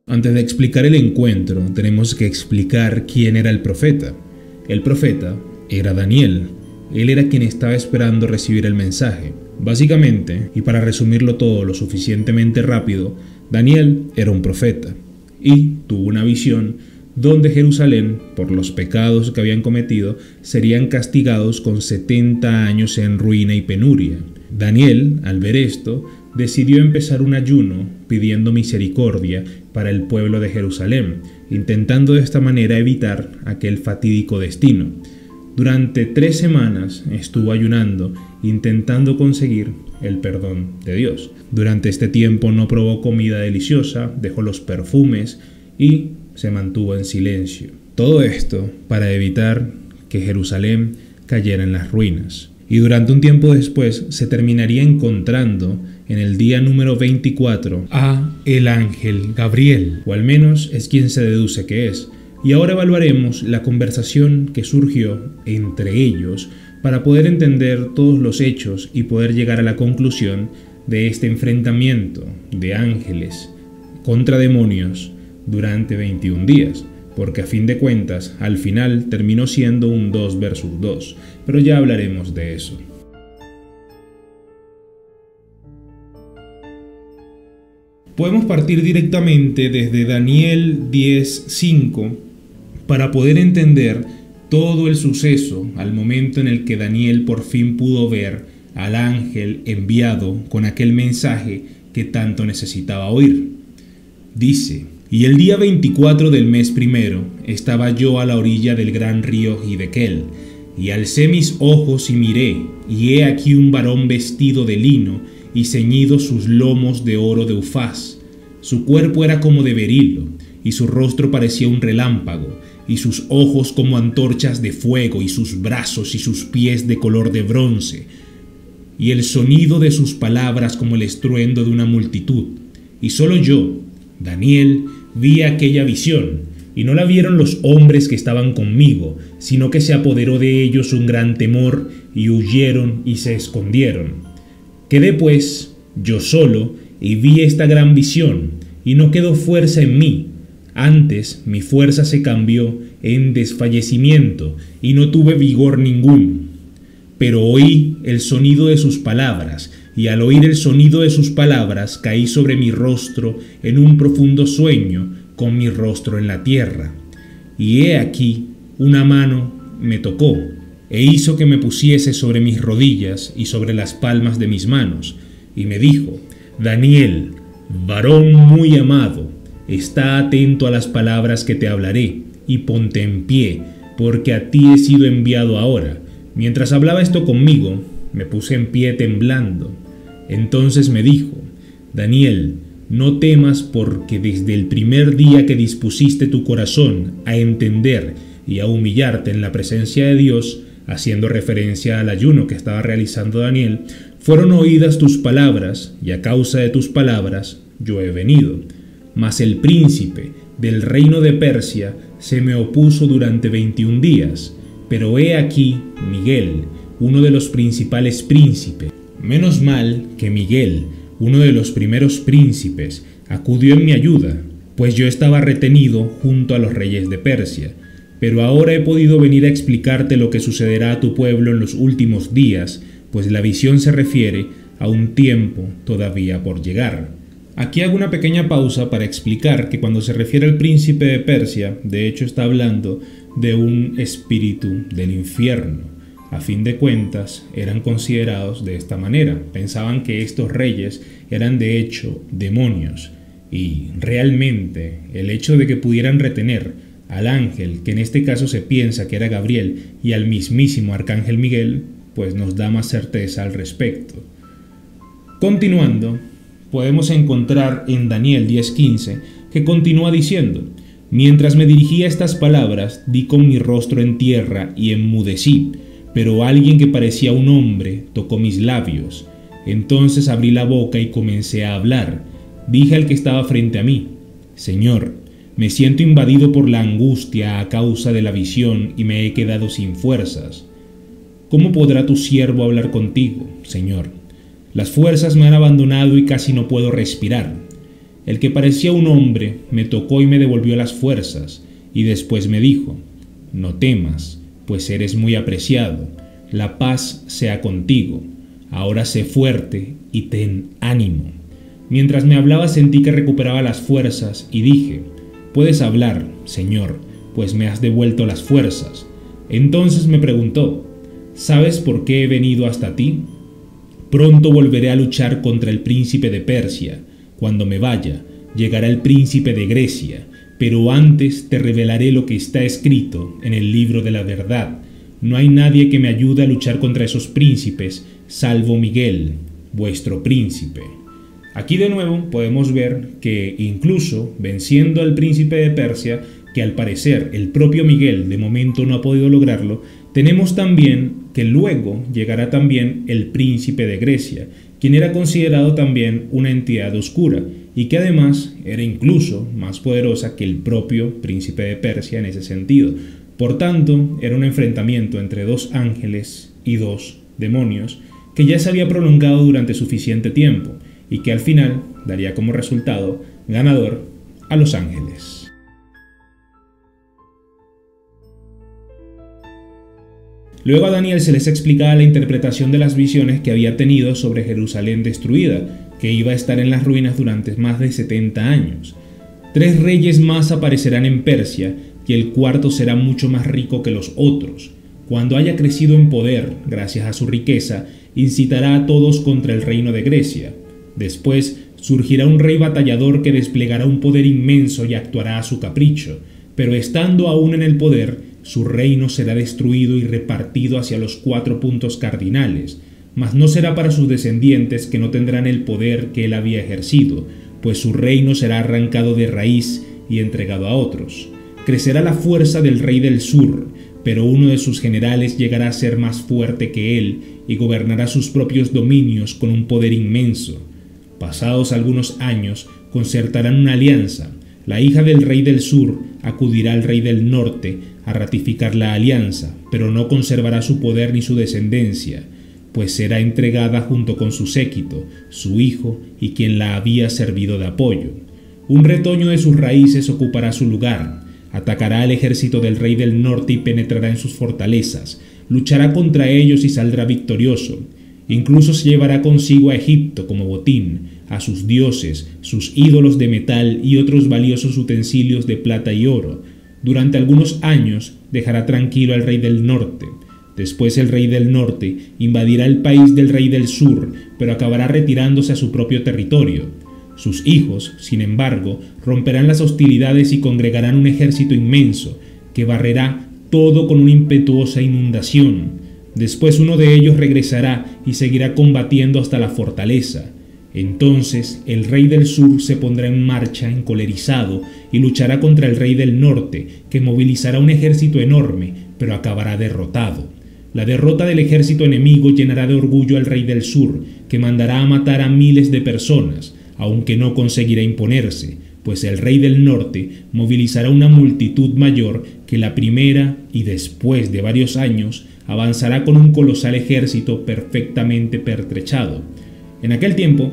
Antes de explicar el encuentro, tenemos que explicar quién era el profeta. El profeta era Daniel. Él era quien estaba esperando recibir el mensaje. Básicamente, y para resumirlo todo lo suficientemente rápido, Daniel era un profeta y tuvo una visión donde Jerusalén, por los pecados que habían cometido, serían castigados con 70 años en ruina y penuria. Daniel, al ver esto, decidió empezar un ayuno pidiendo misericordia para el pueblo de Jerusalén, intentando de esta manera evitar aquel fatídico destino. Durante 3 semanas estuvo ayunando, intentando conseguir el perdón de Dios. Durante este tiempo no probó comida deliciosa, dejó los perfumes y se mantuvo en silencio. Todo esto para evitar que Jerusalén cayera en las ruinas. Y durante un tiempo después se terminaría encontrando en el día número 24 a el ángel Gabriel, o al menos es quien se deduce que es. Y ahora evaluaremos la conversación que surgió entre ellos para poder entender todos los hechos y poder llegar a la conclusión de este enfrentamiento de ángeles contra demonios durante 21 días. Porque a fin de cuentas, al final terminó siendo un 2 versus 2, pero ya hablaremos de eso. Podemos partir directamente desde Daniel 10:5 para poder entender todo el suceso al momento en el que Daniel por fin pudo ver al ángel enviado con aquel mensaje que tanto necesitaba oír. Dice: y el día 24 del mes primero estaba yo a la orilla del gran río Hiddekel, y alcé mis ojos y miré, y he aquí un varón vestido de lino y ceñidos sus lomos de oro de Ufaz. Su cuerpo era como de berilo, y su rostro parecía un relámpago, y sus ojos como antorchas de fuego, y sus brazos y sus pies de color de bronce, y el sonido de sus palabras como el estruendo de una multitud. Y solo yo, Daniel, vi aquella visión, y no la vieron los hombres que estaban conmigo, sino que se apoderó de ellos un gran temor, y huyeron y se escondieron. Quedé pues yo solo, y vi esta gran visión, y no quedó fuerza en mí. Antes mi fuerza se cambió en desfallecimiento, y no tuve vigor ninguno. Pero oí el sonido de sus palabras, y al oír el sonido de sus palabras caí sobre mi rostro en un profundo sueño, con mi rostro en la tierra. Y he aquí, una mano me tocó, e hizo que me pusiese sobre mis rodillas y sobre las palmas de mis manos, y me dijo: Daniel, varón muy amado, está atento a las palabras que te hablaré, y ponte en pie, porque a ti he sido enviado ahora. Mientras hablaba esto conmigo, me puse en pie temblando. Entonces me dijo: Daniel, no temas, porque desde el primer día que dispusiste tu corazón a entender y a humillarte en la presencia de Dios, haciendo referencia al ayuno que estaba realizando Daniel, fueron oídas tus palabras, y a causa de tus palabras yo he venido. Mas el príncipe del reino de Persia se me opuso durante 21 días, pero he aquí Miguel, uno de los principales príncipes. Menos mal que Miguel, uno de los primeros príncipes, acudió en mi ayuda, pues yo estaba retenido junto a los reyes de Persia. Pero ahora he podido venir a explicarte lo que sucederá a tu pueblo en los últimos días, pues la visión se refiere a un tiempo todavía por llegar. Aquí hago una pequeña pausa para explicar que cuando se refiere al príncipe de Persia, de hecho está hablando de un espíritu del infierno. A fin de cuentas, eran considerados de esta manera. Pensaban que estos reyes eran de hecho demonios. Y realmente el hecho de que pudieran retener al ángel, que en este caso se piensa que era Gabriel, y al mismísimo arcángel Miguel, pues nos da más certeza al respecto. Continuando, podemos encontrar en Daniel 10:15 que continúa diciendo: mientras me dirigía estas palabras, di con mi rostro en tierra y enmudecí, pero alguien que parecía un hombre tocó mis labios. Entonces abrí la boca y comencé a hablar. Dije al que estaba frente a mí: Señor, me siento invadido por la angustia a causa de la visión y me he quedado sin fuerzas. ¿Cómo podrá tu siervo hablar contigo, Señor? Las fuerzas me han abandonado y casi no puedo respirar. El que parecía un hombre me tocó y me devolvió las fuerzas, y después me dijo: no temas, pues eres muy apreciado, la paz sea contigo, ahora sé fuerte y ten ánimo. Mientras me hablaba sentí que recuperaba las fuerzas y dije: puedes hablar, Señor, pues me has devuelto las fuerzas. Entonces me preguntó: ¿sabes por qué he venido hasta ti? Pronto volveré a luchar contra el príncipe de Persia. Cuando me vaya, llegará el príncipe de Grecia, pero antes te revelaré lo que está escrito en el libro de la verdad. No hay nadie que me ayude a luchar contra esos príncipes, salvo Miguel, vuestro príncipe. Aquí de nuevo podemos ver que incluso venciendo al príncipe de Persia, que al parecer el propio Miguel de momento no ha podido lograrlo, tenemos también que luego llegará también el príncipe de Grecia, quien era considerado también una entidad oscura y que además era incluso más poderosa que el propio príncipe de Persia en ese sentido. Por tanto, era un enfrentamiento entre dos ángeles y dos demonios que ya se había prolongado durante suficiente tiempo y que al final daría como resultado ganador a los ángeles. Luego a Daniel se les explicaba la interpretación de las visiones que había tenido sobre Jerusalén destruida, que iba a estar en las ruinas durante más de 70 años. 3 reyes más aparecerán en Persia y el cuarto será mucho más rico que los otros. Cuando haya crecido en poder, gracias a su riqueza, incitará a todos contra el reino de Grecia. Después surgirá un rey batallador que desplegará un poder inmenso y actuará a su capricho, pero estando aún en el poder, su reino será destruido y repartido hacia los 4 puntos cardinales, mas no será para sus descendientes, que no tendrán el poder que él había ejercido, pues su reino será arrancado de raíz y entregado a otros. Crecerá la fuerza del rey del sur, pero uno de sus generales llegará a ser más fuerte que él y gobernará sus propios dominios con un poder inmenso. Pasados algunos años, concertarán una alianza. La hija del rey del sur acudirá al rey del norte a ratificar la alianza, pero no conservará su poder ni su descendencia, pues será entregada junto con su séquito, su hijo y quien la había servido de apoyo. Un retoño de sus raíces ocupará su lugar, atacará al ejército del rey del norte y penetrará en sus fortalezas, luchará contra ellos y saldrá victorioso. Incluso se llevará consigo a Egipto como botín, a sus dioses, sus ídolos de metal y otros valiosos utensilios de plata y oro. Durante algunos años dejará tranquilo al rey del norte. Después el rey del norte invadirá el país del rey del sur, pero acabará retirándose a su propio territorio. Sus hijos, sin embargo, romperán las hostilidades y congregarán un ejército inmenso, que barrerá todo con una impetuosa inundación. Después uno de ellos regresará y seguirá combatiendo hasta la fortaleza. Entonces el rey del sur se pondrá en marcha encolerizado y luchará contra el rey del norte, que movilizará un ejército enorme, pero acabará derrotado. La derrota del ejército enemigo llenará de orgullo al rey del sur, que mandará a matar a miles de personas, aunque no conseguirá imponerse, pues el rey del norte movilizará una multitud mayor que la primera y después de varios años avanzará con un colosal ejército perfectamente pertrechado. En aquel tiempo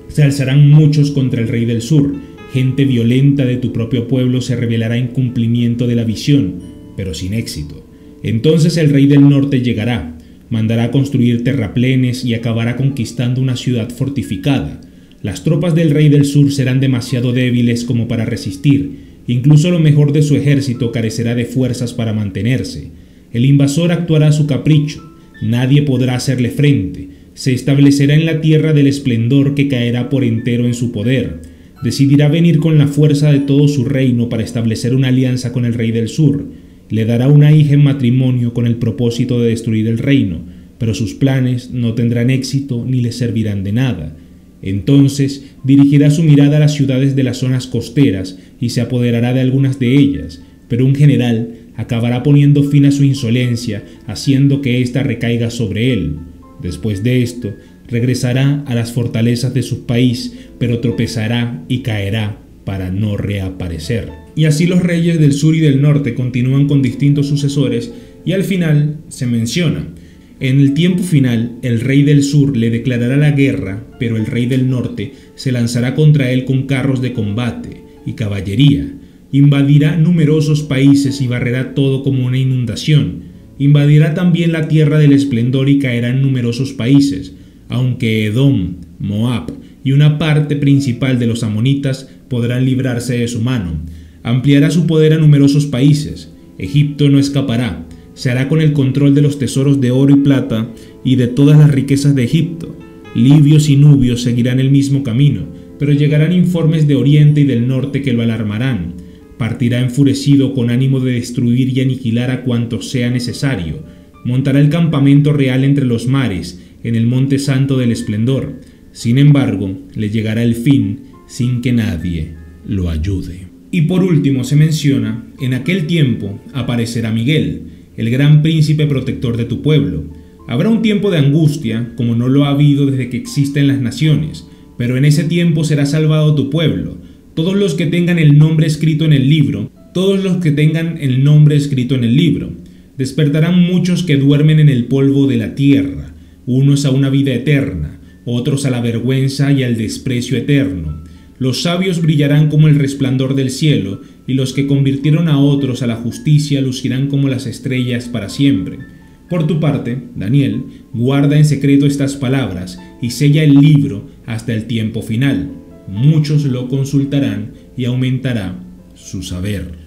se alzarán muchos contra el rey del sur, gente violenta de tu propio pueblo se rebelará en cumplimiento de la visión, pero sin éxito. Entonces el rey del norte llegará, mandará construir terraplenes y acabará conquistando una ciudad fortificada. Las tropas del rey del sur serán demasiado débiles como para resistir, incluso lo mejor de su ejército carecerá de fuerzas para mantenerse. El invasor actuará a su capricho, nadie podrá hacerle frente, se establecerá en la tierra del esplendor que caerá por entero en su poder, decidirá venir con la fuerza de todo su reino para establecer una alianza con el rey del sur, le dará una hija en matrimonio con el propósito de destruir el reino, pero sus planes no tendrán éxito ni le servirán de nada. Entonces dirigirá su mirada a las ciudades de las zonas costeras y se apoderará de algunas de ellas, pero un general acabará poniendo fin a su insolencia, haciendo que ésta recaiga sobre él. Después de esto, regresará a las fortalezas de su país, pero tropezará y caerá para no reaparecer. Y así los reyes del sur y del norte continúan con distintos sucesores y al final se menciona: En el tiempo final, el rey del sur le declarará la guerra, pero el rey del norte se lanzará contra él con carros de combate y caballería. Invadirá numerosos países y barrerá todo como una inundación. Invadirá también la tierra del esplendor y caerá en numerosos países, aunque Edom, Moab y una parte principal de los amonitas podrán librarse de su mano. Ampliará su poder a numerosos países. Egipto no escapará. Se hará con el control de los tesoros de oro y plata y de todas las riquezas de Egipto. Libios y nubios seguirán el mismo camino, pero llegarán informes de oriente y del norte que lo alarmarán. Partirá enfurecido con ánimo de destruir y aniquilar a cuanto sea necesario. Montará el campamento real entre los mares, en el monte santo del esplendor. Sin embargo, le llegará el fin sin que nadie lo ayude. Y por último se menciona, en aquel tiempo aparecerá Miguel, el gran príncipe protector de tu pueblo. Habrá un tiempo de angustia, como no lo ha habido desde que existen las naciones, pero en ese tiempo será salvado tu pueblo. Todos los que tengan el nombre escrito en el libro, todos los que tengan el nombre escrito en el libro. Despertarán muchos que duermen en el polvo de la tierra, unos a una vida eterna, otros a la vergüenza y al desprecio eterno. Los sabios brillarán como el resplandor del cielo, y los que convirtieron a otros a la justicia lucirán como las estrellas para siempre. Por tu parte, Daniel, guarda en secreto estas palabras y sella el libro hasta el tiempo final. Muchos lo consultarán y aumentará su saber.